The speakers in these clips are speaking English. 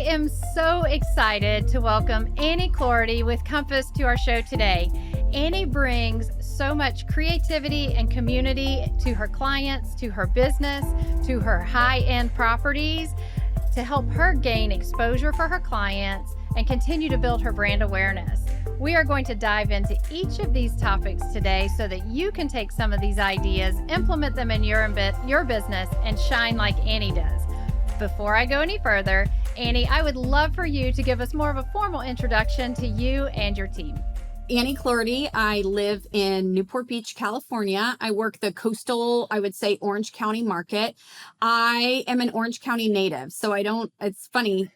am so excited to welcome Annie Clougherty with Compass to our show today. Annie brings so much creativity and community to her clients, to her business, to her high-end properties to help her gain exposure for her clients and continue to build her brand awareness. We are going to dive into each of these topics today so that you can take some of these ideas, implement them in your business, and shine like Annie does. Before I go any further, Annie, I would love for you to give us more of a formal introduction to you and your team. Annie Clougherty. I live in Newport Beach, California. I work the coastal, I would say, Orange County market. I am an Orange County native, so it's funny.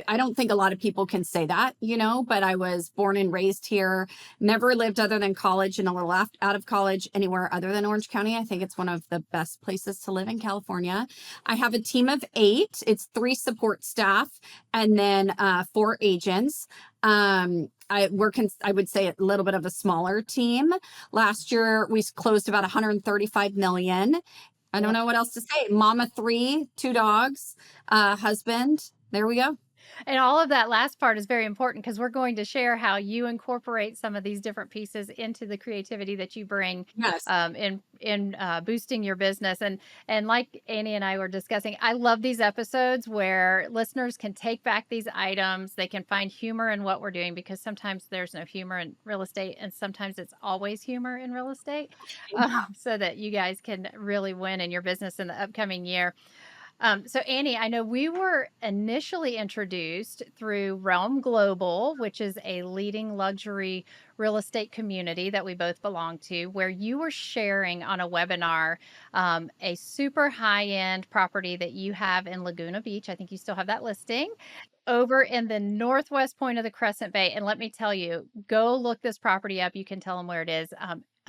I don't think a lot of people can say that, but I was born and raised here, never lived other than college and a little out of college anywhere other than Orange County. I think it's one of the best places to live in California. I have a team of 8. It's 3 support staff and then 4 agents. I would say, a little bit of a smaller team. Last year, we closed about 135 million. I don't know what else to say. Mama 3, 2 dogs, husband. There we go. And all of that last part is very important because we're going to share how you incorporate some of these different pieces into the creativity that you bring. Yes. in boosting your business. And like Annie and I were discussing, I love these episodes where listeners can take back these items. They can find humor in what we're doing because sometimes there's no humor in real estate and sometimes it's always humor in real estate, so that you guys can really win in your business in the upcoming year. So Annie, I know we were initially introduced through Realm Global, which is a leading luxury real estate community that we both belong to, where you were sharing on a webinar a super high-end property that you have in Laguna Beach. I think you still have that listing over in the northwest point of the Crescent Bay. And let me tell you, go look this property up. You can tell them where it is.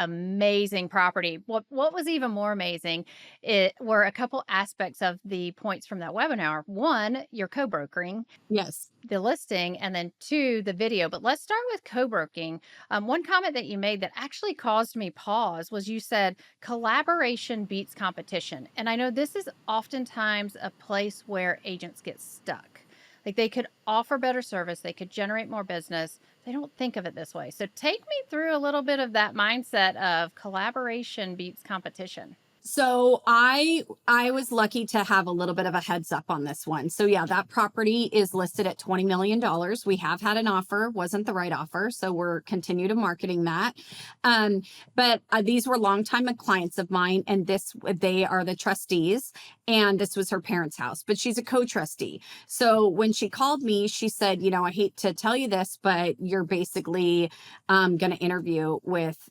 Amazing property. What was even more amazing, it were a couple aspects of the points from that webinar. 1, you're co-brokering. Yes. The listing, and then 2, the video. But let's start with co-broking. One comment that you made that actually caused me pause was you said collaboration beats competition. And I know this is oftentimes a place where agents get stuck. Like they could offer better service, they could generate more business. They don't think of it this way. So take me through a little bit of that mindset of collaboration beats competition. So I was lucky to have a little bit of a heads up on this one. So yeah, that property is listed at $20 million. We have had an offer, wasn't the right offer. So we're continue to marketing that. But these were longtime clients of mine, and they are the trustees, and this was her parents' house, but she's a co-trustee. So when she called me, she said, I hate to tell you this, but you're basically going to interview with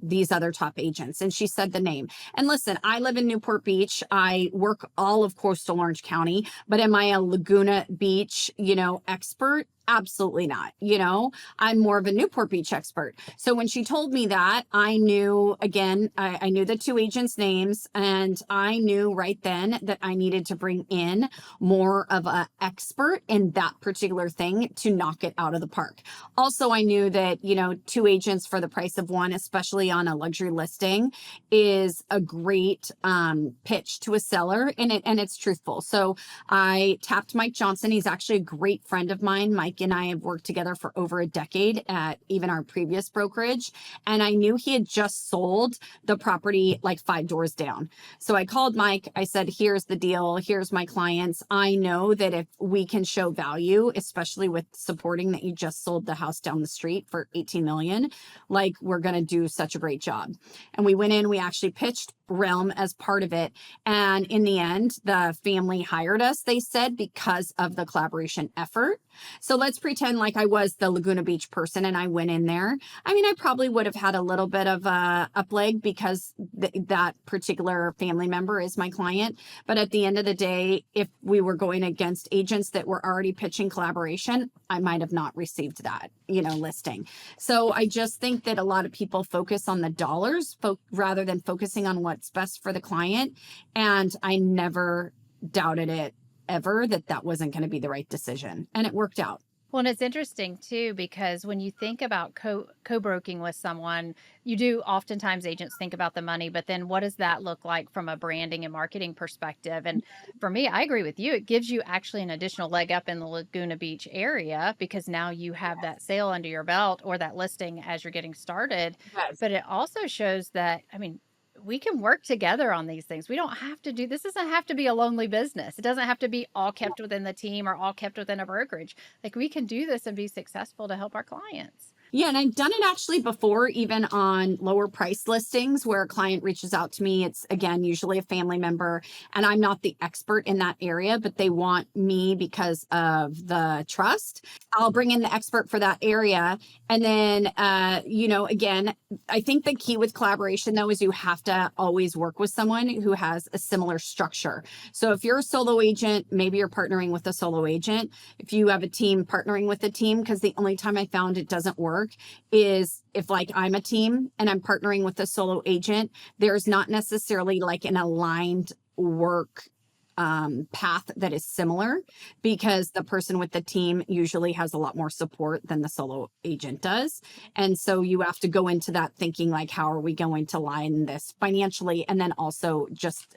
these other top agents. And she said the name. And listen, I live in Newport Beach. I work all of coastal Orange County, but am I a Laguna Beach, expert? Absolutely not. I'm more of a Newport Beach expert. So when she told me that, I knew, again, I knew the 2 agents' names, and I knew right then that I needed to bring in more of an expert in that particular thing to knock it out of the park. Also, I knew that, 2 agents for the price of 1, especially on a luxury listing, is a great pitch to a seller, and it's truthful. So I tapped Mike Johnson. He's actually a great friend of mine. Mike and I have worked together for over a decade at even our previous brokerage. And I knew he had just sold the property like 5 doors down. So I called Mike. I said, here's the deal. Here's my clients. I know that if we can show value, especially with supporting that you just sold the house down the street for 18 million, like we're going to do such a great job. And we went in, we actually pitched Realm as part of it. And in the end, the family hired us, they said, because of the collaboration effort. So let's pretend like I was the Laguna Beach person and I went in there. I mean, I probably would have had a little bit of a up leg because that particular family member is my client. But at the end of the day, if we were going against agents that were already pitching collaboration, I might have not received that, listing. So I just think that a lot of people focus on the dollars rather than focusing on what's best for the client. And I never doubted it ever that wasn't going to be the right decision. And it worked out. Well, and it's interesting too, because when you think about co-broking with someone, you do oftentimes agents think about the money, but then what does that look like from a branding and marketing perspective? And for me, I agree with you. It gives you actually an additional leg up in the Laguna Beach area because now you have that sale under your belt or that listing as you're getting started. Yes. But it also shows that, I mean, we can work together on these things. We don't have to do this doesn't have to be a lonely business. It doesn't have to be all kept within the team or all kept within a brokerage. Like we can do this and be successful to help our clients. Yeah, and I've done it actually before, even on lower price listings where a client reaches out to me. It's again, usually a family member, and I'm not the expert in that area, but they want me because of the trust. I'll bring in the expert for that area. And then, again, I think the key with collaboration though is you have to always work with someone who has a similar structure. So if you're a solo agent, maybe you're partnering with a solo agent. If you have a team, partnering with a team, because the only time I found it doesn't work is if like I'm a team and I'm partnering with a solo agent, there's not necessarily like an aligned work path that is similar because the person with the team usually has a lot more support than the solo agent does. And so you have to go into that thinking like, how are we going to line this financially? And then also just,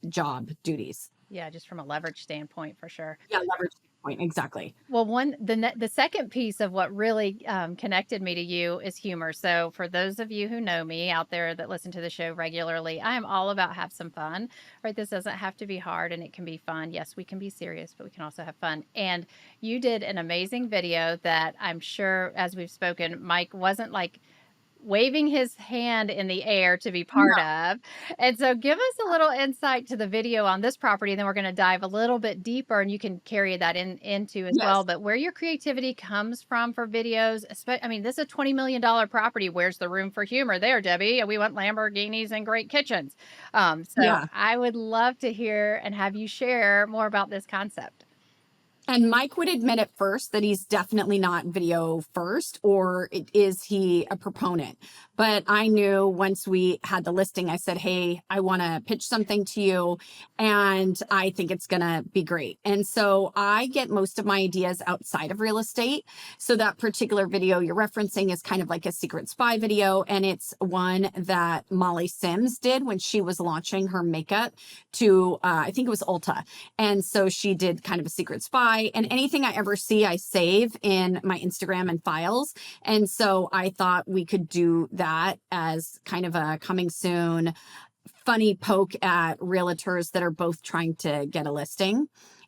job duties. Yeah, just from a leverage standpoint for sure. Yeah, leverage point. Exactly. Well, the second piece of what really connected me to you is humor. So, for those of you who know me out there that listen to the show regularly, I am all about have some fun. Right? This doesn't have to be hard, and it can be fun. Yes, we can be serious, but we can also have fun. And you did an amazing video that I'm sure, as we've spoken, Mike wasn't like waving his hand in the air to be part No. of. And so give us a little insight to the video on this property, and then we're going to dive a little bit deeper and you can carry that into as well. Yes. But where your creativity comes from for videos, I mean, this is a $20 million property. Where's the room for humor there, Debbie? We want Lamborghinis and great kitchens. So Yeah. I would love to hear and have you share more about this concept. And Mike would admit at first that he's definitely not video first, or is he a proponent? But I knew once we had the listing, I said, hey, I want to pitch something to you, and I think it's going to be great. And so I get most of my ideas outside of real estate. So that particular video you're referencing is kind of like a secret spy video. And it's one that Molly Sims did when she was launching her makeup to, I think it was Ulta. And so she did kind of a secret spy. And anything I ever see, I save in my Instagram and files. And so I thought we could do that as kind of a coming soon funny poke at realtors that are both trying to get a listing.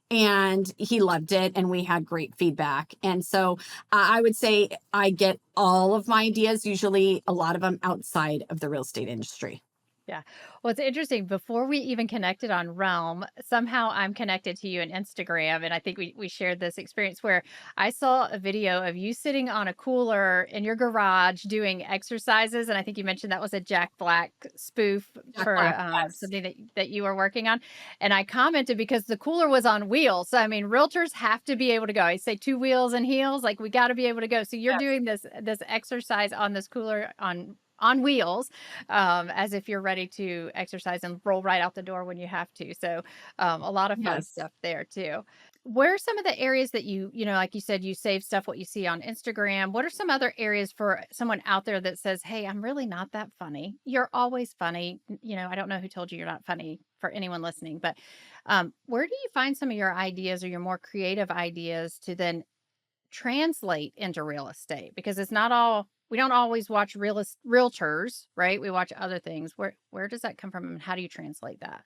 And he loved it, and we had great feedback. And so I would say I get all of my ideas, usually a lot of them outside of the real estate industry. Yeah. Well, it's interesting. Before we even connected on Realm, somehow I'm connected to you on Instagram. And I think we shared this experience where I saw a video of you sitting on a cooler in your garage doing exercises. And I think you mentioned that was a Jack Black spoof Jack for Black, yes. something that you were working on. And I commented because the cooler was on wheels. So, I mean, realtors have to be able to go. I say 2 wheels and heels, like we got to be able to go. So you're Yes. doing this exercise on this cooler on wheels, as if you're ready to exercise and roll right out the door when you have to. So a lot of fun Yes. stuff there too. Where are some of the areas that like you said, you save stuff, what you see on Instagram? What are some other areas for someone out there that says, hey, I'm really not that funny? You're always funny. I don't know who told you you're not funny for anyone listening, but where do you find some of your ideas or your more creative ideas to then translate into real estate? Because we don't always watch realtors, right? We watch other things. Where does that come from and how do you translate that?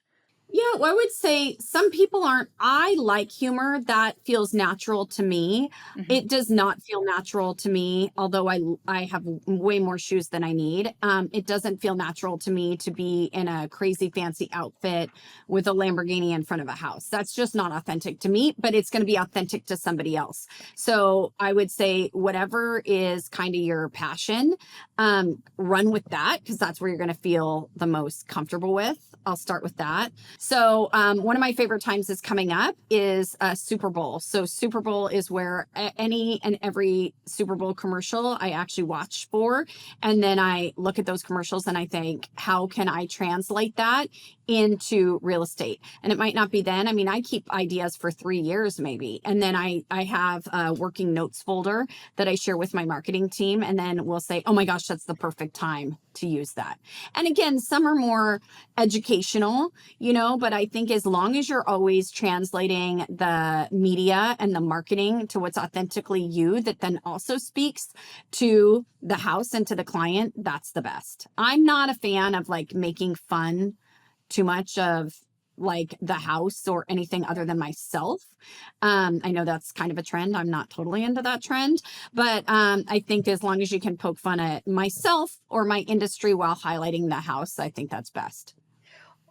Yeah, well, I would say some people aren't. I like humor that feels natural to me. Mhm. It does not feel natural to me, although I have way more shoes than I need. It doesn't feel natural to me to be in a crazy fancy outfit with a Lamborghini in front of a house. That's just not authentic to me, but it's going to be authentic to somebody else. So I would say whatever is kind of your passion, run with that because that's where you're going to feel the most comfortable with. I'll start with that. So one of my favorite times is coming up is Super Bowl. So Super Bowl is where any and every Super Bowl commercial I actually watch for. And then I look at those commercials and I think, how can I translate that into real estate. And it might not be then. I mean, I keep ideas for 3 years maybe. And then I have a working notes folder that I share with my marketing team. And then we'll say, oh my gosh, that's the perfect time to use that. And again, some are more educational, but I think as long as you're always translating the media and the marketing to what's authentically you, that then also speaks to the house and to the client, that's the best. I'm not a fan of like making fun too much of like the house or anything other than myself. I know that's kind of a trend. I'm not totally into that trend, but I think as long as you can poke fun at myself or my industry while highlighting the house, I think that's best.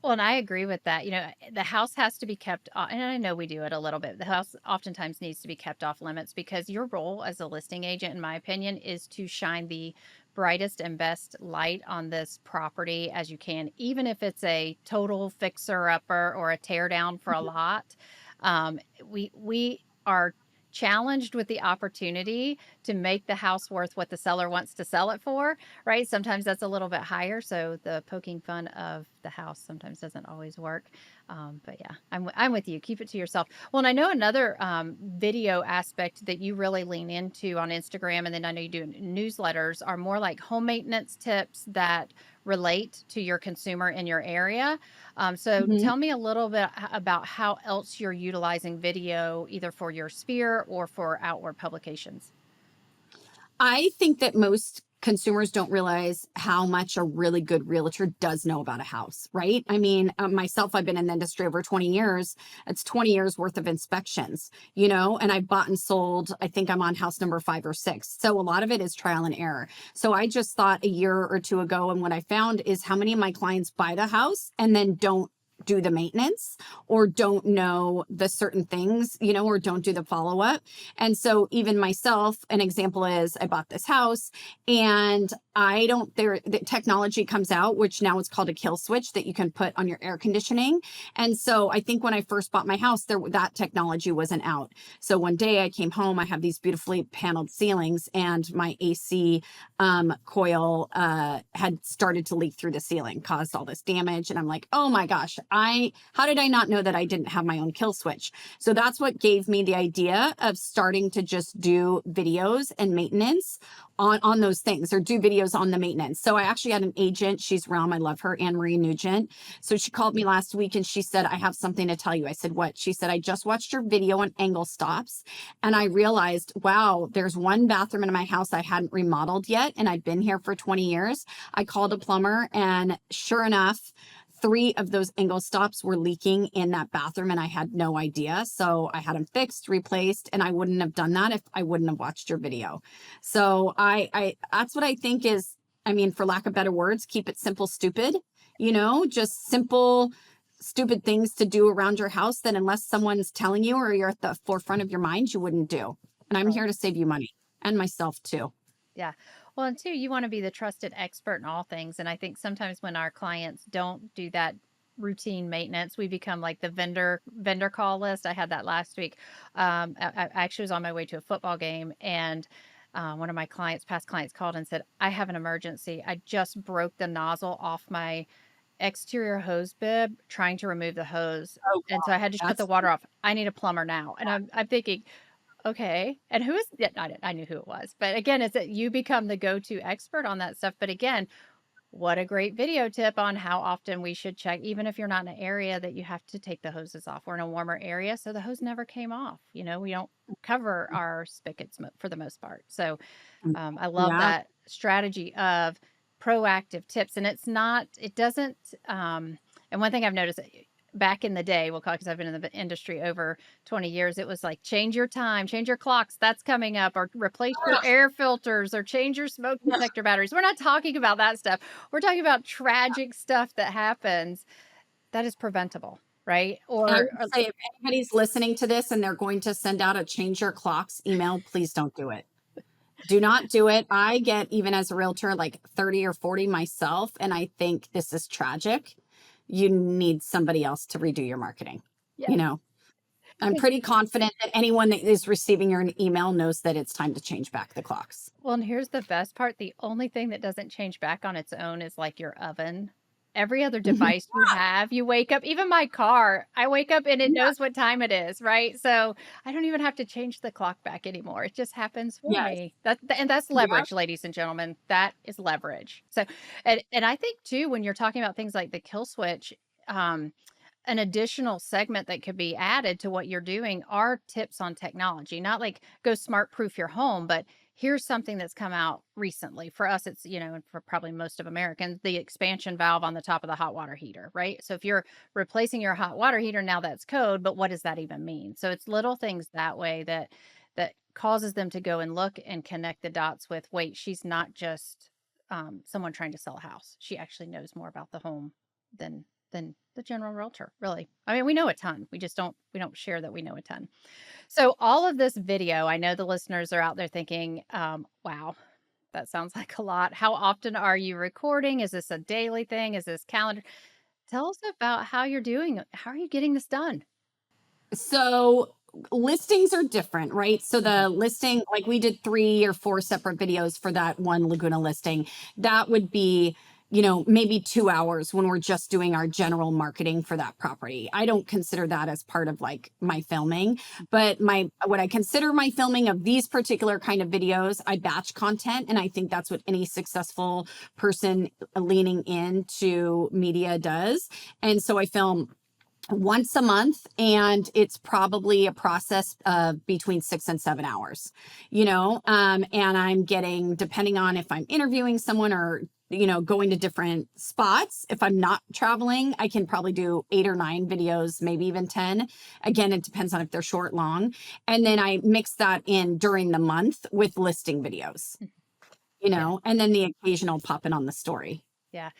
Well, and I agree with that. The house has to be kept, and I know we do it a little bit. The house oftentimes needs to be kept off limits because your role as a listing agent, in my opinion, is to shine the brightest and best light on this property as you can, even if it's a total fixer upper or a tear down for a lot. We are challenged with the opportunity to make the house worth what the seller wants to sell it for, right? Sometimes that's a little bit higher, so the poking fun of the house sometimes doesn't always work. But yeah, I'm with you. Keep it to yourself. Well, and I know another video aspect that you really lean into on Instagram, and then I know you do newsletters, are more like home maintenance tips that relate to your consumer in your area. So Mhm. tell me a little bit about how else you're utilizing video, either for your sphere or for outward publications. I think that most consumers don't realize how much a really good realtor does know about a house, right? I mean, myself, I've been in the industry over 20 years. It's 20 years worth of inspections, and I've bought and sold. I think I'm on house number 5 or 6. So a lot of it is trial and error. So I just thought a year or two ago, and what I found is how many of my clients buy the house and then don't do the maintenance or don't know the certain things, or don't do the follow up. And so even myself, an example is I bought this house and the technology comes out, which now it's called a kill switch that you can put on your air conditioning. And so I think when I first bought my house, that technology wasn't out. So one day I came home, I have these beautifully paneled ceilings and my AC coil had started to leak through the ceiling, caused all this damage. And I'm like, oh my gosh, how did I not know that I didn't have my own kill switch? So that's what gave me the idea of starting to just do videos and maintenance on those things, or do videos on the maintenance. So I actually had an agent, she's Realm, I love her, Anne Marie Nugent. So she called me last week and she said, I have something to tell you. I said, what? She said, I just watched your video on angle stops and I realized, wow, there's one bathroom in my house I hadn't remodeled yet, and I've been here for 20 years. I called a plumber and sure enough, 3 of those angle stops were leaking in that bathroom and I had no idea. So I had them fixed, replaced, and I wouldn't have done that if I wouldn't have watched your video. So I that's what I think is, I mean, for lack of better words, keep it simple, stupid, just simple, stupid things to do around your house that unless someone's telling you or you're at the forefront of your mind, you wouldn't do. And I'm here to save you money and myself too. Yeah. Well, and two, you want to be the trusted expert in all things. And I think sometimes when our clients don't do that routine maintenance, we become like the vendor call list. I had that last week. I actually was on my way to a football game, and one of my past clients, called and said, I have an emergency. I just broke the nozzle off my exterior hose bib trying to remove the hose. Oh And so I had to God, shut the that's water off. I need a plumber now. And I'm thinking, okay, and who is yeah, I knew who it was, but again, it's that you become the go-to expert on that stuff, but again, what a great video tip on how often we should check, even if you're not in an area that you have to take the hoses off. We're in a warmer area, so the hose never came off. We don't cover our spigots for the most part. So I love yeah. that strategy of proactive tips, and it doesn't. And one thing I've noticed back in the day, we'll call it, because I've been in the industry over 20 years, it was like change your time, change your clocks, that's coming up, or replace your air filters, or change your smoke detector batteries. We're not talking about that stuff. We're talking about tragic stuff that happens that is preventable, right? And I Or, would say if anybody's listening to this and they're going to send out a change your clocks email, please don't do it. Do not do it. I get, even as a realtor, like 30 or 40 myself, and I think this is tragic. You need somebody else to redo your marketing. yeah. You know, I'm pretty confident that anyone that is receiving your email knows that it's time to change back the clocks. Well, and here's the best part. The only thing that doesn't change back on its own is like your oven. every other device you have, you wake up, even my car, I wake up and it Yeah. knows what time it is, right? So I don't even have to change the clock back anymore. It just happens for Yes. me. And that's Yep. leverage, ladies and gentlemen. That is leverage. So, and I think too, when you're talking about things like the kill switch, um, an additional segment that could be added to what you're doing are tips on technology, not like go smart proof your home, but here's something that's come out recently. For us, it's, and for probably most of Americans, the expansion valve on the top of the hot water heater, right? So if you're replacing your hot water heater, now that's code, but what does that even mean? So it's little things that way that causes them to go and look and connect the dots with, wait, she's not just someone trying to sell a house. She actually knows more about the home than than the general realtor, really. I mean, we know a ton. We don't share that we know a ton. So all of this video, I know the listeners are out there thinking, wow, that sounds like a lot. How often are you recording? Is this a daily thing? Is this calendar? Tell us about how you're doing. How are you getting this done? So listings are different, right? So Mhm. the listing, like we did 3 or 4 separate videos for that one Laguna listing. That would be, maybe 2 hours when we're just doing our general marketing for that property. I don't consider that as part of like my filming, but what I consider my filming of these particular kind of videos, I batch content. And I think that's what any successful person leaning into media does. And so I film once a month, and it's probably a process of between 6 and 7 hours, and I'm getting, depending on if I'm interviewing someone or going to different spots. If I'm not traveling, I can probably do 8 or 9 videos, maybe even 10. Again, it depends on if they're short, long. And then I mix that in during the month with listing videos, Yeah. and then the occasional pop in on the story. Yeah.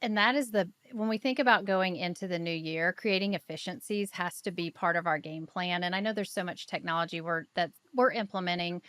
And that is when we think about going into the new year, creating efficiencies has to be part of our game plan. And I know there's so much technology we're implementing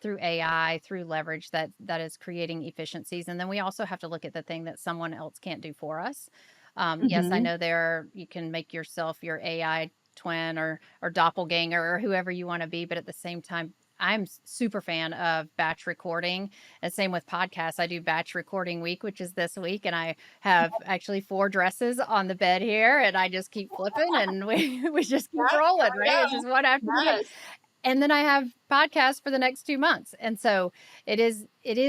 through AI, through leverage that is creating efficiencies. And then we also have to look at the thing that someone else can't do for us. Yes, I Hmm. know you can make yourself your AI twin or doppelganger or whoever you want to be, but at the same time, I'm super fan of batch recording. And same with podcasts. I do batch recording week, which is this week, and I have actually 4 dresses on the bed here, and I just keep flipping, and we just keep Yep, there rolling, we right? It's go. just one after the other. Yes. And then I have podcasts for the next 2 months. And so it is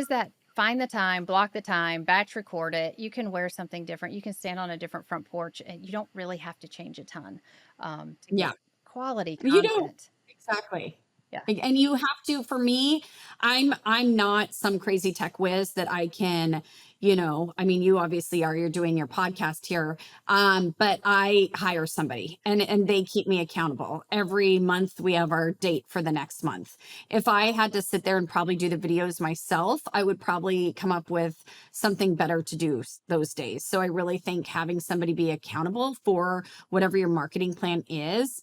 that find the time, block the time, batch record it. You can wear something different. You can stand on a different front porch, and you don't really have to change a ton to Yeah. get quality You don't. content. Exactly. Yeah. And you have to, for me, I'm not some crazy tech whiz that I can, I mean, you obviously are, you're doing your podcast here. But I hire somebody, and they keep me accountable. Every month we have our date for the next month. If I had to sit there and probably do the videos myself, I would probably come up with something better to do those days. So I really think having somebody be accountable for whatever your marketing plan is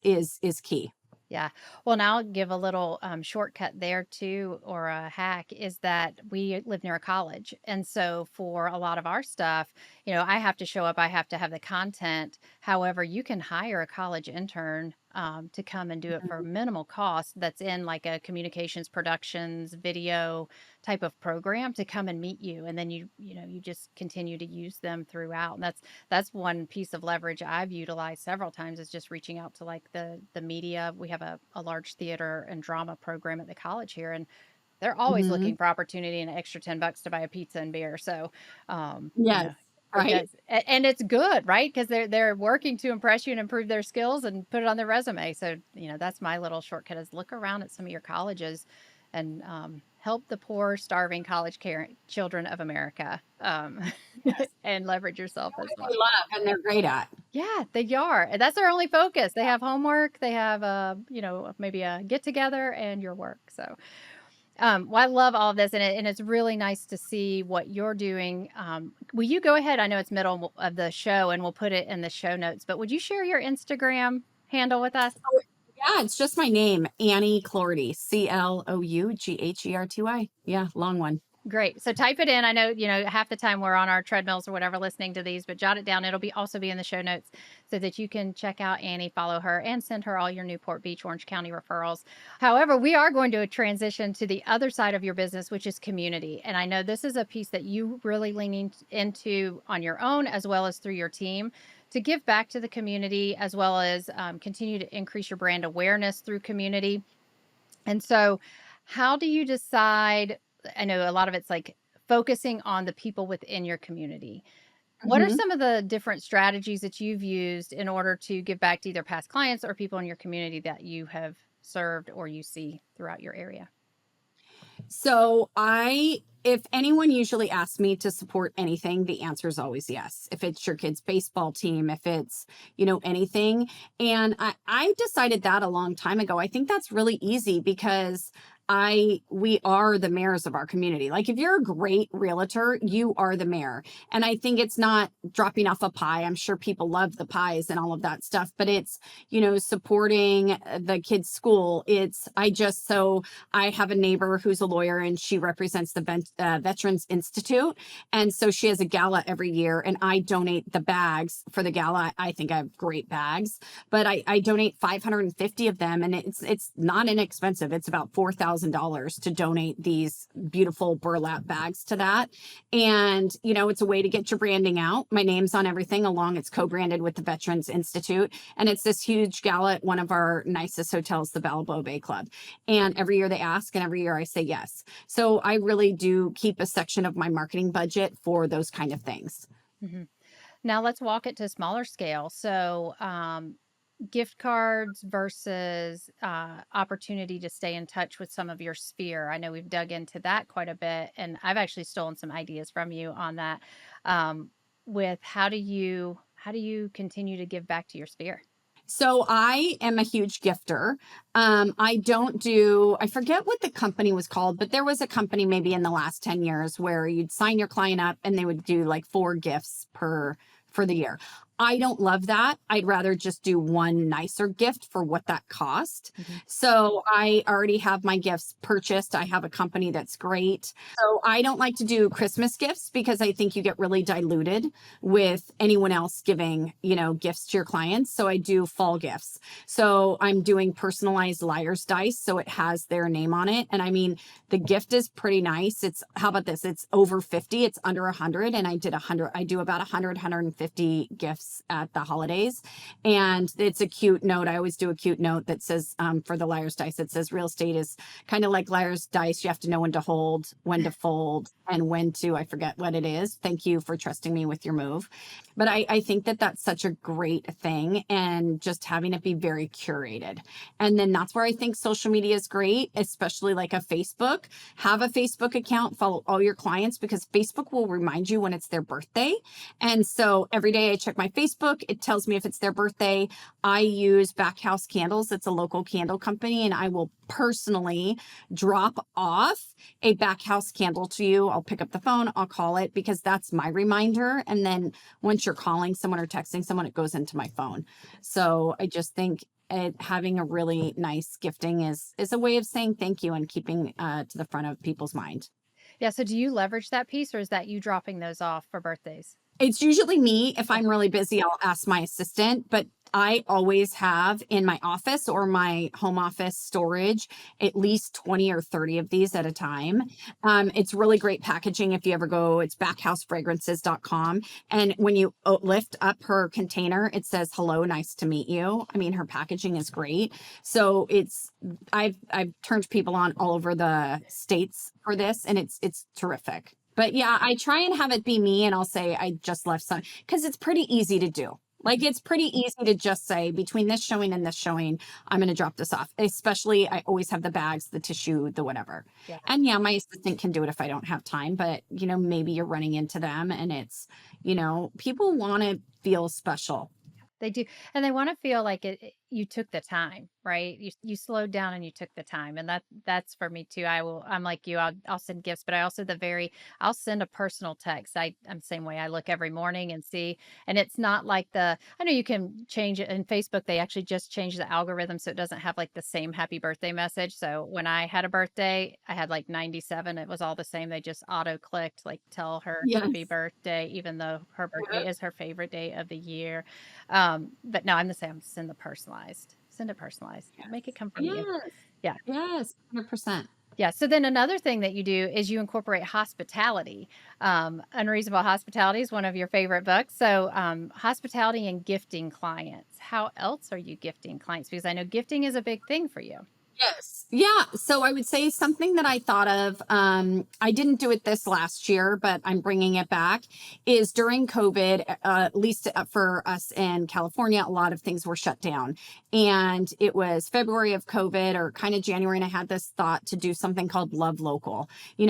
key. Yeah. Well, now I'll give a little shortcut there too, or a hack is that we live near a college. And so for a lot of our stuff, I have to show up, I have to have the content. However, you can hire a college intern to come and do it for minimal cost that's in like a communications productions video type of program to come and meet you. And then you just continue to use them throughout. And that's one piece of leverage I've utilized several times is just reaching out to like the media. We have a large theater and drama program at the college here, and they're always Mhm. looking for opportunity and an extra $10 to buy a pizza and beer. So, Yes, it right? does, and it's good, right? Because they're working to impress you and improve their skills and put it on their resume. So, that's my little shortcut is look around at some of your colleges and help the poor, starving college children of America, Yes. and leverage yourself as What well. they love and they're great at. Yeah, they are. And that's their only focus. They have homework, they have maybe a get together and your work. So, well, I love all of this, and it's really nice to see what you're doing. Will you go ahead? I know it's middle of the show, and we'll put it in the show notes. But would you share your Instagram handle with us? Oh, yeah, it's just my name, Annie Clougherty, Clougherty. Yeah, long one. Great. So type it in. I know, half the time we're on our treadmills or whatever listening to these, but jot it down. It'll be also be in the show notes so that you can check out Annie, follow her, and send her all your Newport Beach, Orange County referrals. However, we are going to transition to the other side of your business, which is community. And I know this is a piece that you really leaning into on your own as well as through your team to give back to the community as well as continue to increase your brand awareness through community. And so, how do you decide? I know a lot of it's like focusing on the people within your community. What are Mhm. some of the different strategies that you've used in order to give back to either past clients or people in your community that you have served or you see throughout your area? So if anyone usually asks me to support anything, the answer is always yes. If it's your kid's baseball team, if it's, anything. And I decided that a long time ago. I think that's really easy because we are the mayors of our community. Like if you're a great realtor, you are the mayor. And I think it's not dropping off a pie. I'm sure people love the pies and all of that stuff, but it's, supporting the kids' school. I have a neighbor who's a lawyer and she represents the Veterans Institute. And so she has a gala every year and I donate the bags for the gala. I think I have great bags, but I donate 550 of them and it's not inexpensive. It's about $4,000 to donate these beautiful burlap bags to that. And, it's a way to get your branding out. My name's on everything along. It's co-branded with the Veterans Institute. And it's this huge gala at one of our nicest hotels, the Balboa Bay Club. And every year they ask, and every year I say yes. So I really do keep a section of my marketing budget for those kind of things. Mhm. Now let's walk it to smaller scale. So, gift cards versus opportunity to stay in touch with some of your sphere. I know we've dug into that quite a bit, and I've actually stolen some ideas from you on that. With how do you continue to give back to your sphere? So I am a huge gifter. I forget what the company was called, but there was a company maybe in the last 10 years where you'd sign your client up and they would do like 4 gifts for the year. I don't love that. I'd rather just do one nicer gift for what that cost. Mhm. So I already have my gifts purchased. I have a company that's great. So I don't like to do Christmas gifts because I think you get really diluted with anyone else giving, gifts to your clients. So I do fall gifts. So I'm doing personalized liar's dice. So it has their name on it. And I mean, the gift is pretty nice. How about this? It's over 50, it's under 100. And I do about 150 gifts at the holidays. And it's a cute note. I always do a cute note that says, for the liar's dice, it says real estate is kind of like liar's dice. You have to know when to hold, when to fold, and I forget what it is. Thank you for trusting me with your move. But I think that that's such a great thing and just having it be very curated. And then that's where I think social media is great, especially like a Facebook. Have a Facebook account, follow all your clients because Facebook will remind you when it's their birthday. And so every day I check my Facebook, it tells me if it's their birthday. I use Backhouse Candles. It's a local candle company and I will personally drop off a backhouse candle to you. I'll pick up the phone, I'll call it because that's my reminder. And then once you're calling someone or texting someone, it goes into my phone. So I just think having a really nice gifting is a way of saying thank you and keeping to the front of people's mind. Yeah. So, do you leverage that piece, or is that you dropping those off for birthdays? It's usually me. If I'm really busy, I'll ask my assistant, but I always have in my office or my home office storage at least 20 or 30 of these at a time. It's really great packaging. If you ever go, it's backhousefragrances.com. And when you lift up her container, it says, hello, nice to meet you. I mean, her packaging is great. So I've turned people on all over the states for this and it's terrific. But yeah, I try and have it be me and I'll say I just left some because it's pretty easy to do. Like Mhm. it's pretty easy to just say between this showing and this showing, I'm going to drop this off. Especially I always have the bags, the tissue, the whatever. Yeah. And yeah, my assistant can do it if I don't have time, but maybe you're running into them and people want to feel special. They do, and they wanna feel like you took the time, right? You slowed down and you took the time. And that's for me too. I'm like you, I'll send gifts, but I also I'll send a personal text. I'm the same way. I look every morning and see, and it's not like I know you can change it in Facebook. They actually just changed the algorithm so it doesn't have like the same happy birthday message. So when I had a birthday, I had like 97. It was all the same. They just auto clicked like tell her happy Yes. birthday, even though her birthday Yep. is her favorite day of the year. But no, I'm the same. Send the personalized. Send it personalized. Yes. Make it come from you. Yes. Yeah. Yes. 100%. Yeah. So then another thing that you do is you incorporate hospitality. Unreasonable Hospitality is one of your favorite books. So hospitality and gifting clients. How else are you gifting clients? Because I know gifting is a big thing for you. Yes. Yeah. So I would say something that I thought of, I didn't do it this last year, but I'm bringing it back, is during COVID, at least for us in California, a lot of things were shut down. And it was February of COVID or kind of January. And I had this thought to do something called Love Local,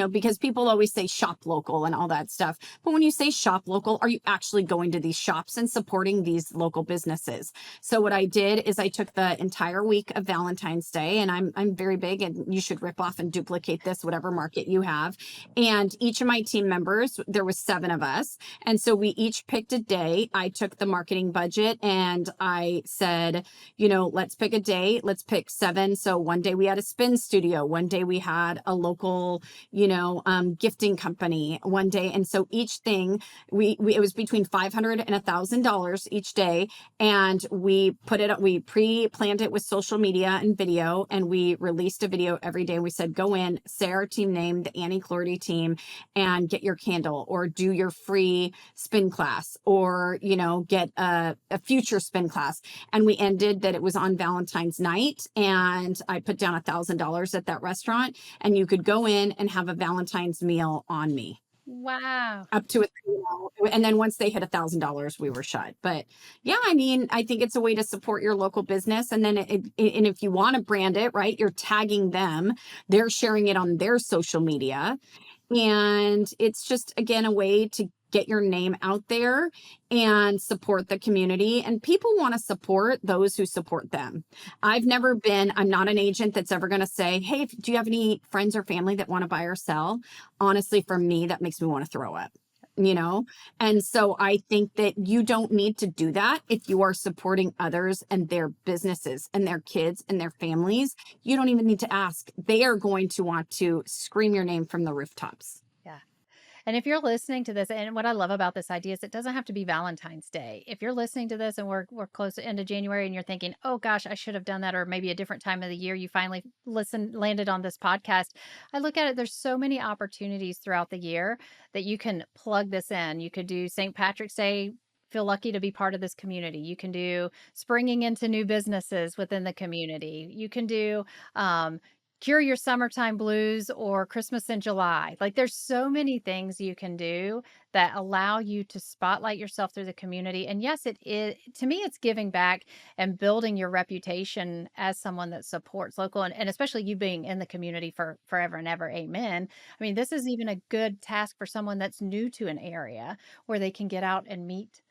because people always say shop local and all that stuff. But when you say shop local, are you actually going to these shops and supporting these local businesses? So what I did is I took the entire week of Valentine's Day, and I'm very big, and you should rip off and duplicate this, whatever market you have. And each of my team members, there was 7 of us, and so we each picked a day. I took the marketing budget and I said, let's pick a day. Let's pick 7. So one day we had a spin studio. One day we had a local, gifting company. One day, and so each thing we it was between $500 and $1,000 each day, and we pre-planned it with social media and video, and we released a video every day. We said, go in, say our team name, the Annie Clougherty team, and get your candle or do your free spin class, or get a future spin class. And we ended that it was on Valentine's night, and I put down $1,000 at that restaurant, and you could go in and have a Valentine's meal on me, Wow. up to and then once they hit $1,000, we were shut. But yeah, I mean, I think it's a way to support your local business. And then and if you want to brand it, right, you're tagging them, they're sharing it on their social media, and it's just, again, a way to get your name out there and support the community. And people want to support those who support them. I'm not an agent that's ever going to say, hey, do you have any friends or family that want to buy or sell? Honestly, for me, that makes me want to throw up. And so I think that you don't need to do that if you are supporting others and their businesses and their kids and their families. You don't even need to ask. They are going to want to scream your name from the rooftops. Yeah. And if you're listening to this, and what I love about this idea is it doesn't have to be Valentine's Day. If you're listening to this and we're close to end of January and you're thinking, oh gosh, I should have done that, or maybe a different time of the year, you finally landed on this podcast. I look at it, there's so many opportunities throughout the year that you can plug this in. You could do St. Patrick's Day. Feel lucky to be part of this community. You can do springing into new businesses within the community. You can do cure your summertime blues or Christmas in July. Like there's so many things you can do that allow you to spotlight yourself through the community. And yes, it is, to me, it's giving back and building your reputation as someone that supports local, and especially you being in the community for forever and ever. Amen. I mean, this is even a good task for someone that's new to an area where they can get out and meet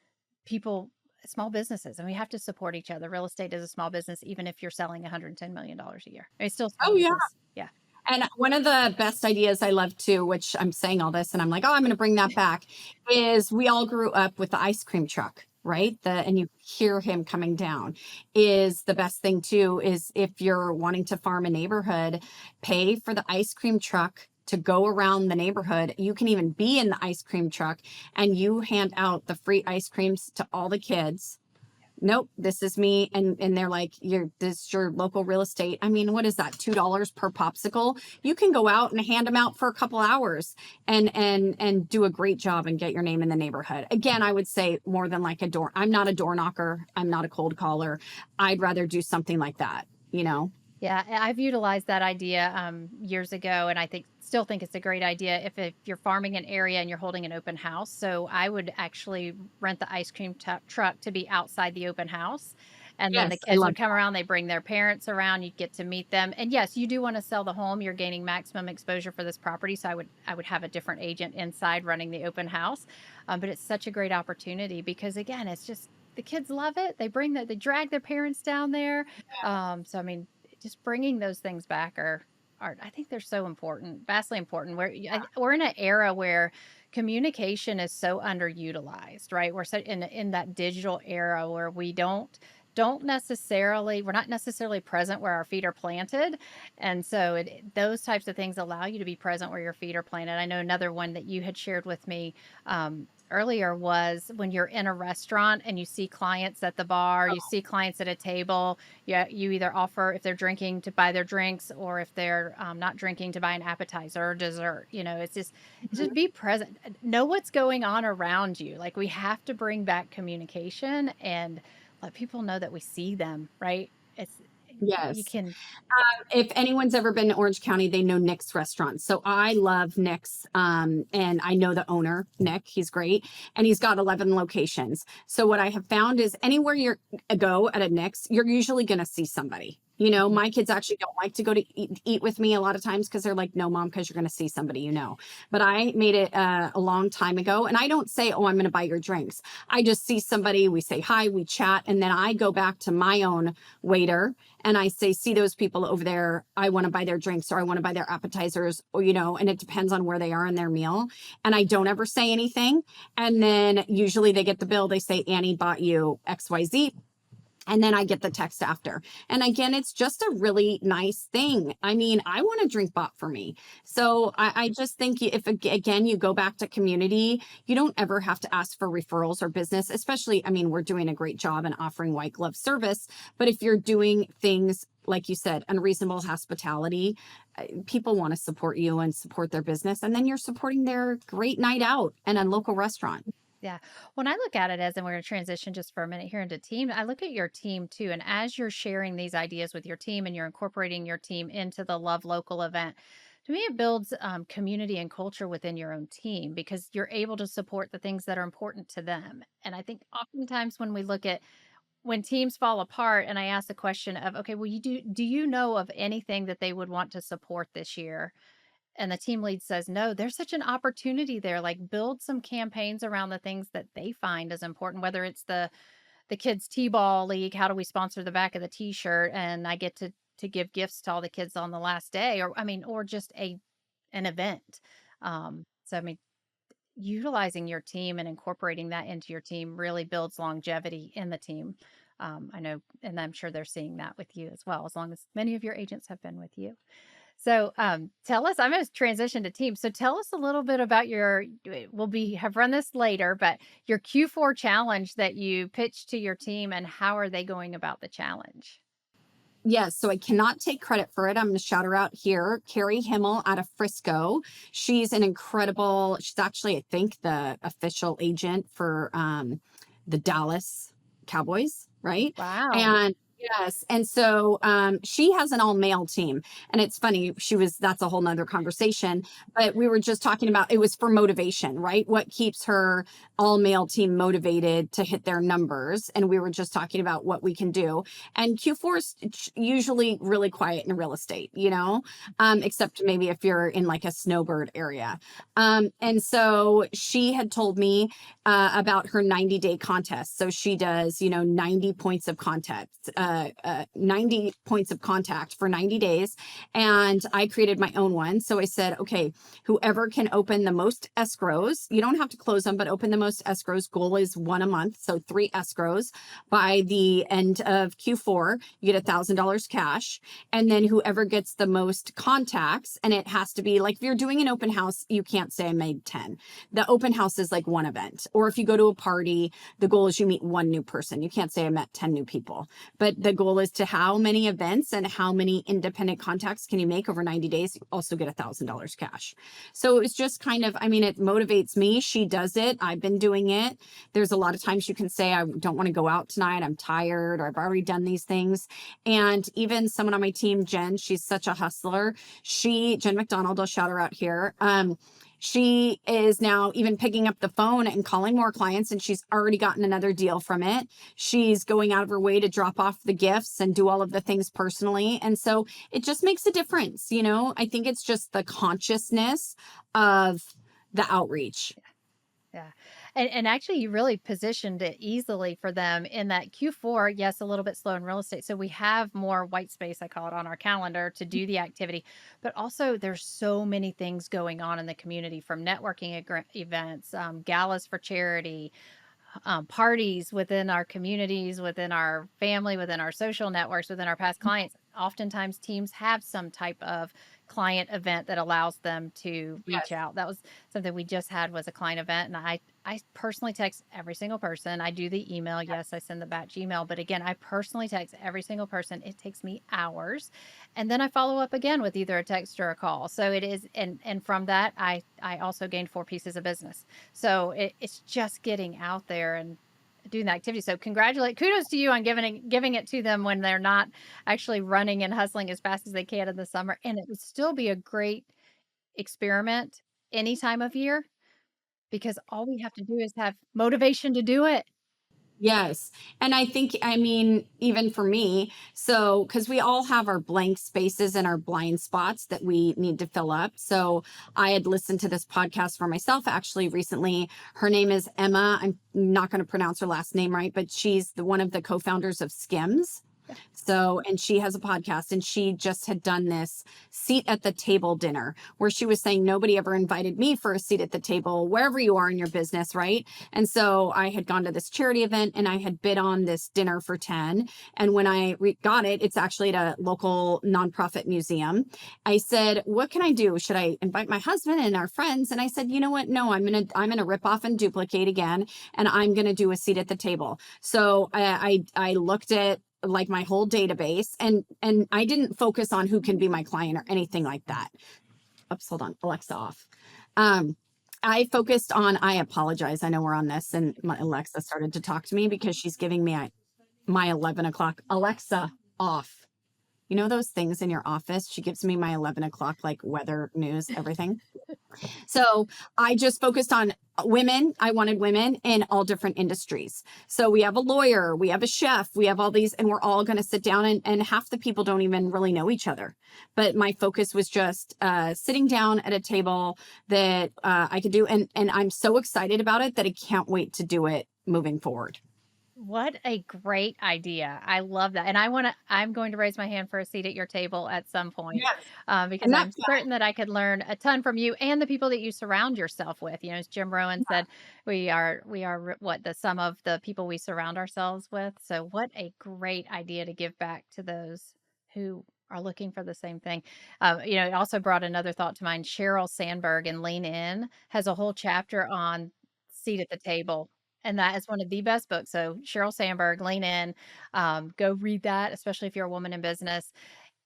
people, small businesses, and we have to support each other. Real estate is a small business, even if you're selling $110 million a year. It's still a small Oh, yeah. business. Yeah. And one of the best ideas I love too, which I'm saying all this and I'm like, oh, I'm going to bring that back, is we all grew up with the ice cream truck, right? And you hear him coming down. Is the best thing too, is if you're wanting to farm a neighborhood, pay for the ice cream truck to go around the neighborhood. You can even be in the ice cream truck and you hand out the free ice creams to all the kids. Nope, this is me. And they're like, this is your local real estate. I mean, what is that? $2 per popsicle. You can go out and hand them out for a couple hours and do a great job and get your name in the neighborhood. Again, I would say more than like I'm not a door knocker. I'm not a cold caller. I'd rather do something like that. Yeah, I've utilized that idea years ago, and still think it's a great idea if you're farming an area and you're holding an open house. So I would actually rent the ice cream truck to be outside the open house. And then the Yes, I kids love would come around, they bring their parents around, you'd get to meet them. And yes, you do want to sell the home. You're gaining maximum exposure for this property. So I would have a different agent inside running the open house. But it's such a great opportunity because again, it's just the kids love it. They drag their parents down there. So I mean, just bringing those things back are I think they're so important, vastly important. We're in an era where communication is so underutilized, right? We're so in that digital era where we're not necessarily present where our feet are planted. And so those types of things allow you to be present where your feet are planted. I know another one that you had shared with me earlier was when you're in a restaurant and you see clients at the bar, you see clients at a table, you either offer, if they're drinking, to buy their drinks, or if they're not drinking, to buy an appetizer or dessert. It's just be present, know what's going on around you. Like, we have to bring back communication and let people know that we see them, right? It's you Yes. can. If anyone's ever been to Orange County, they know Nick's restaurant. So I love Nick's. And I know the owner, Nick. He's great. And he's got 11 locations. So what I have found is anywhere you go at a Nick's, you're usually going to see somebody. Mhm. My kids actually don't like to go to eat with me a lot of times because they're like, no, mom, because you're going to see somebody. But I made it a long time ago. And I don't say, oh, I'm going to buy your drinks. I just see somebody, we say hi, we chat. And then I go back to my own waiter and I say, see those people over there, I want to buy their drinks or I want to buy their appetizers, or and it depends on where they are in their meal. And I don't ever say anything. And then usually they get the bill. They say, Annie bought you XYZ. And then I get the text after. And again, it's just a really nice thing. I mean, I want a drink bought for me. So I just think if, again, you go back to community, you don't ever have to ask for referrals or business, especially, I mean, we're doing a great job in offering white glove service. But if you're doing things, like you said, unreasonable hospitality, people want to support you and support their business. And then you're supporting their great night out and a local restaurant. Yeah. When I look at it as, and we're going to transition just for a minute here into team, I look at your team too. And as you're sharing these ideas with your team and you're incorporating your team into the Love Local event, to me, it builds community and culture within your own team because you're able to support the things that are important to them. And I think oftentimes when teams fall apart, and I ask the question of, okay, well, do you know of anything that they would want to support this year? And the team lead says, no, there's such an opportunity there. Like, build some campaigns around the things that they find as important, whether it's the kids t-ball league, how do we sponsor the back of the t-shirt and I get to give gifts to all the kids on the last day, or I mean, or just an event. So I mean, utilizing your team and incorporating that into your team really builds longevity in the team. I know, and I'm sure they're seeing that with you as well, as long as many of your agents have been with you. So, tell us, I'm going to transition to team. So tell us a little bit about have run this later, but your Q4 challenge that you pitched to your team, and how are they going about the challenge? Yes, so I cannot take credit for it. I'm going to shout her out here. Carrie Himmel out of Frisco. She's actually, I think, the official agent for the Dallas Cowboys, right? Wow. And yes, and so she has an all male team. And it's funny, that's a whole nother conversation. But we were just talking about it was for motivation, right? What keeps her all male team motivated to hit their numbers? And we were just talking about what we can do. And Q4 is usually really quiet in real estate, except maybe if you're in like a snowbird area. And so she had told me about her 90-day contest. So she does, 90 points of contact, 90 points of contact for 90 days. And I created my own one. So I said, okay, whoever can open the most escrows, you don't have to close them, but open the most escrows. Goal is one a month. So 3 escrows by the end of Q4, you get $1,000 cash. And then whoever gets the most contacts, and it has to be like, if you're doing an open house, you can't say I made 10. The open house is like one event. Or if you go to a party, the goal is you meet one new person. You can't say I met 10 new people, but the goal is to how many events and how many independent contacts can you make over 90 days? You also get $1,000 cash. So it's just kind of, I mean, it motivates me. She does it. I've been doing it. There's a lot of times you can say, I don't want to go out tonight. I'm tired, or I've already done these things. And even someone on my team, Jen, she's such a hustler. Jen McDonald, I'll shout her out here. She is now even picking up the phone and calling more clients, and she's already gotten another deal from it. She's going out of her way to drop off the gifts and do all of the things personally. And so it just makes a difference. I think it's just the consciousness of the outreach. Yeah. And actually, you really positioned it easily for them in that Q4, yes, a little bit slow in real estate. So we have more white space, I call it, on our calendar to do the activity. But also, there's so many things going on in the community from networking events, galas for charity, parties within our communities, within our family, within our social networks, within our past clients. Oftentimes, teams have some type of client event that allows them to reach Yes. out. That was something we just had was a client event, and I personally text every single person. I do the email. Yes, I send the batch email, but again, I personally text every single person. It takes me hours, and then I follow up again with either a text or a call. So it is, and from that, I also gained 4 pieces of business. So it's just getting out there and doing the activity. So kudos to you on giving it to them when they're not actually running and hustling as fast as they can in the summer. And it would still be a great experiment any time of year because all we have to do is have motivation to do it. Yes. And I think, I mean, even for me, so because we all have our blank spaces and our blind spots that we need to fill up. So I had listened to this podcast for myself actually recently. Her name is Emma. I'm not going to pronounce her last name right, but she's one of the co founders of Skims. Yeah. So, and she has a podcast and she just had done this seat at the table dinner where she was saying, nobody ever invited me for a seat at the table, wherever you are in your business, right? And so I had gone to this charity event and I had bid on this dinner for 10. And when I got it, it's actually at a local nonprofit museum. I said, what can I do? Should I invite my husband and our friends? And I said, you know what? No, I'm gonna rip off and duplicate again. And I'm going to do a seat at the table. So I looked at like my whole database and I didn't focus on who can be my client or anything like that. Oops, hold on, Alexa off. Um, I focused on, I apologize. I know we're on this and my Alexa started to talk to me because she's giving me my 11 o'clock Alexa off. You know, those things in your office, she gives me my 11 o'clock, like weather news, everything. So I just focused on women. I wanted women in all different industries. So we have a lawyer, we have a chef, we have all these, and we're all going to sit down and half the people don't even really know each other. But my focus was just sitting down at a table that I could do. And I'm so excited about it that I can't wait to do it moving forward. What a great idea. I love that. And I'm going to raise my hand for a seat at your table at some point Yes. because And I'm that's certain that I could learn a ton from you and the people that you surround yourself with. You know, as Jim Rohn said, we are what the sum of the people we surround ourselves with. So what a great idea to give back to those who are looking for the same thing. It also brought another thought to mind. Sheryl Sandberg in Lean In has a whole chapter on seat at the table, and that is one of the best books. So Sheryl Sandberg, Lean In, go read that, especially if you're a woman in business.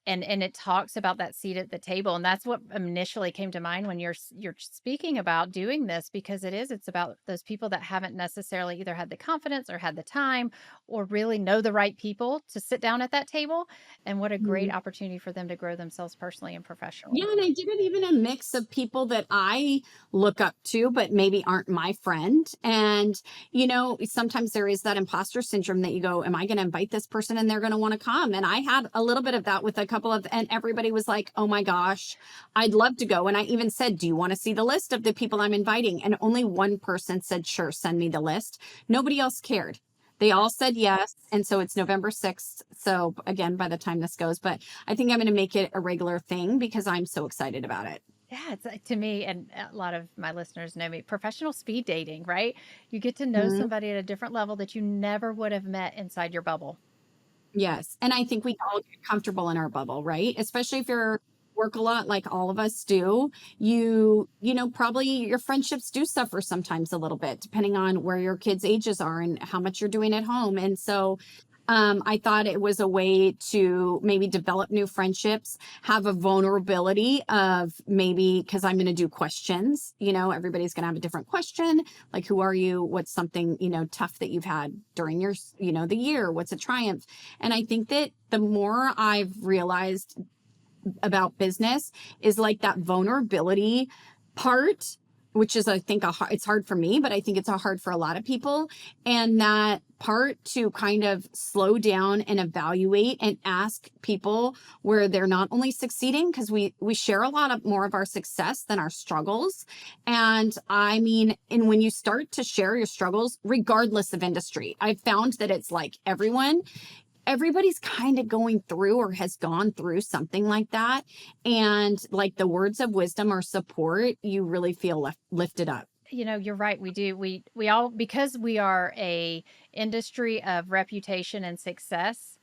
And it talks about that seat at the table, and that's what initially came to mind when you're speaking about doing this because it's about those people that haven't necessarily either had the confidence or had the time or really know the right people to sit down at that table. And what a great Mhm. opportunity for them to grow themselves personally and Yeah, professionally. and I did it even a mix of people that I look up to, but maybe aren't my friend. And, sometimes there is that imposter syndrome that you go, am I going to invite this person and they're going to want to come? And I had a little bit of that with a couple of, and everybody was like, oh my gosh, I'd love to go. And I even said, do you want to see the list of the people I'm inviting? And only one person said, sure, send me the list. Nobody else cared. They all said yes. And so it's November 6th. So again, by the time this goes, but I think I'm going to make it a regular thing because I'm so excited about it. Yeah, it's to me, and a lot of my listeners know me, professional speed dating, right? You get to know Mhm. somebody at a different level that you never would have met inside your bubble. Yes. And I think we all get comfortable in our bubble, right? Especially if you're work a lot like all of us do. Probably your friendships do suffer sometimes a little bit, depending on where your kids' ages are and how much you're doing at home. And so I thought it was a way to maybe develop new friendships, have a vulnerability of maybe because I'm going to do questions. Everybody's going to have a different question. Like, who are you? What's something, tough that you've had during your, the year? What's a triumph? And I think that the more I've realized about business is like that vulnerability part which is, I think, it's hard for me, but I think it's hard for a lot of people. And that part to kind of slow down and evaluate and ask people where they're not only succeeding, because we share a lot of more of our success than our struggles. And I mean, and when you start to share your struggles, regardless of industry, I've found that it's like everybody's kind of going through or has gone through something like that. And like the words of wisdom or support, you really feel lifted up. You're right. We do. We all, because we are a industry of reputation and success,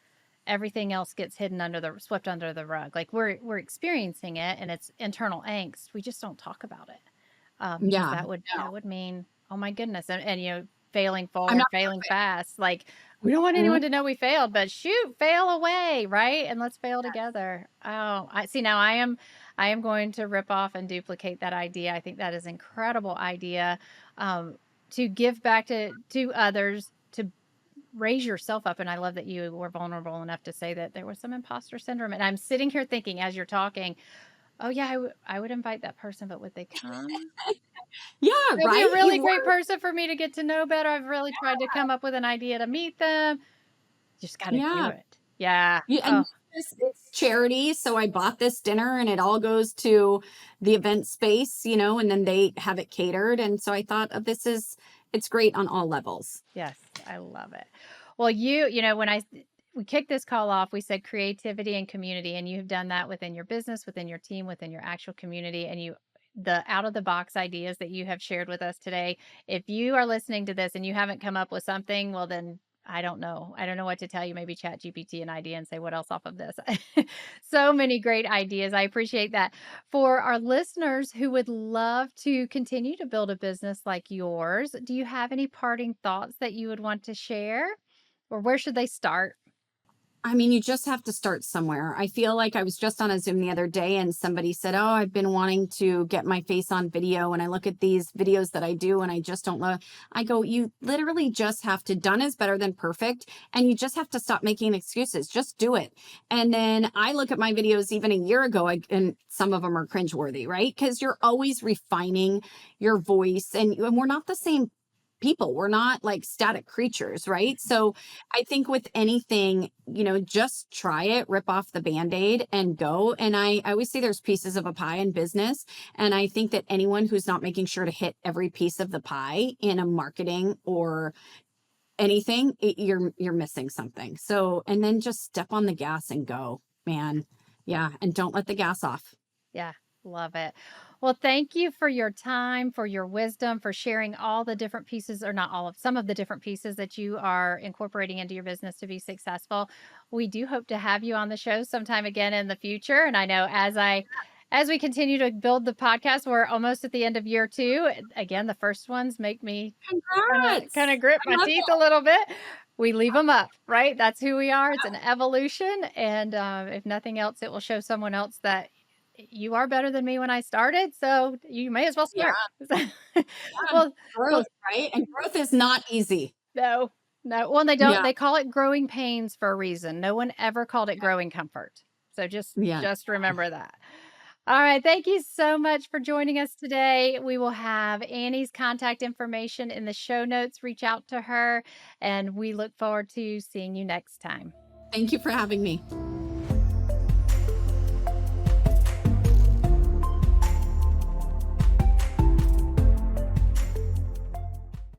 everything else gets hidden under the swept under the rug. Like we're experiencing it and it's internal angst. We just don't talk about it. Because Yeah. that would mean, oh my goodness, and failing I'm forward, not failing perfect. fast. Like we don't want Mhm. anyone to know we failed, but shoot, fail away, right? And let's fail Yes. together. Oh, I see. Now I am going to rip off and duplicate that idea. I think that is an incredible idea, um, to give back to others, to raise yourself up. And I love that you were vulnerable enough to say that there was some imposter syndrome. And I'm sitting here thinking as you're talking, oh yeah, I would invite that person, but would they come? Yeah, They'll be a right. really great person for me to get to know better. I've really tried to come up with an idea to meet them. Just gotta do Yeah. it. Yeah. Yeah, and Oh, it's charity, so I bought this dinner and it all goes to the event space, and then they have it catered. And so I thought, it's great on all levels. yes, I love it. Well, when we kicked this call off, we said creativity and community, and you've done that within your business, within your team, within your actual community, and the out of the box ideas that you have shared with us today. If you are listening to this and you haven't come up with something, well then I don't know. I don't know what to tell you. Maybe chat GPT an idea and say what else off of this. So many great ideas. I appreciate that. For our listeners who would love to continue to build a business like yours, do you have any parting thoughts that you would want to share? Or where should they start? I mean, you just have to start somewhere. I feel like I was just on a Zoom the other day and somebody said, "Oh, I've been wanting to get my face on video. And I look at these videos that I do and I just don't love." I go, "You literally just have to, done is better than perfect. And you just have to stop making excuses. Just do it." And then I look at my videos even a year ago, and some of them are cringeworthy, right? Because you're always refining your voice, and we're not the same people. We're not like static creatures, right? So I think with anything, just try it, rip off the band-aid and go. And I always say there's pieces of a pie in business. And I think that anyone who's not making sure to hit every piece of the pie in a marketing or anything, you're missing something. So, and then just step on the gas and go, man. Yeah. And don't let the gas off. Yeah, love it. Well, thank you for your time, for your wisdom, for sharing all the different pieces, or not all of, some of the different pieces that you are incorporating into your business to be successful. We do hope to have you on the show sometime again in the future. And I know as we continue to build the podcast, we're almost at the end of year two. Again, the first ones make me kind Congrats. of grip I my love teeth a it. little bit. We leave them up, right? That's who we are. It's an evolution, and if nothing else, it will show someone else that you are better than me when I started, so you may as well Yeah. start. Yeah. well, well, Growth, right? And growth is not easy. no, no. Well, they don't. Yeah. They call it growing pains for a reason. No one ever called it growing comfort. So Yeah. just remember that. All right. Thank you so much for joining us today. We will have Annie's contact information in the show notes. Reach out to her, and we look forward to seeing you next time. Thank you for having me.